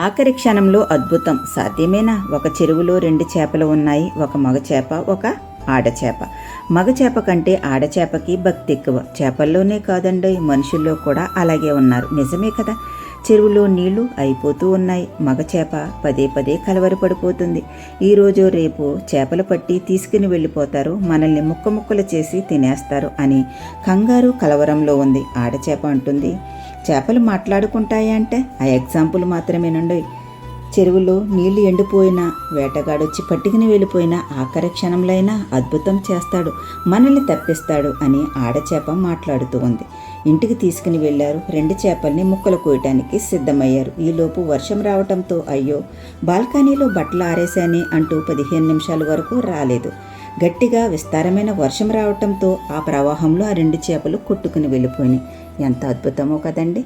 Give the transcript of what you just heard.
ఆఖరి క్షణంలో అద్భుతం సాధ్యమేనా? ఒక చెరువులో 2 చేపలు ఉన్నాయి. ఒక మగ చేప, ఒక ఆడచేప. మగ చేప కంటే ఆడచేపకి భక్తి ఎక్కువ. చేపల్లోనే కాదండోయ్, మనుషుల్లో కూడా అలాగే ఉన్నారు. నిజమే కదా. చెరువులో నీళ్లు అయిపోతూ ఉన్నాయి. మగ చేప పదే పదే కలవరపడిపోతుంది. ఈరోజు రేపు చేపలు పట్టి తీసుకుని వెళ్ళిపోతారు, మనల్ని ముక్క ముక్కలు చేసి తినేస్తారు అని కంగారు కలవరంలో ఉంది. ఆడచేప అంటుంది, చేపలు మాట్లాడుకుంటాయా అంటే ఆ ఎగ్జాంపుల్ మాత్రమేనండి. చెరువులో నీళ్లు ఎండిపోయినా, వేటగాడొచ్చి పట్టుకుని వెళ్ళిపోయినా ఆఖరి క్షణంలో అయినా అద్భుతం చేస్తాడు, మనల్ని తప్పిస్తాడు అని ఆడచేప మాట్లాడుతూ ఉంది. ఇంటికి తీసుకుని వెళ్లారు. 2 చేపల్ని ముక్కలు కోయటానికి సిద్ధమయ్యారు. ఈలోపు వర్షం రావటంతో అయ్యో బాల్కనీలో బట్టలు ఆరేశానే అంటూ 15 నిమిషాల వరకు రాలేదు. గట్టిగా విస్తారమైన వర్షం రావటంతో ఆ ప్రవాహంలో ఆ 2 చేపలు కొట్టుకుని వెళ్ళిపోయినాయి. ఎంత అద్భుతమో కదండి.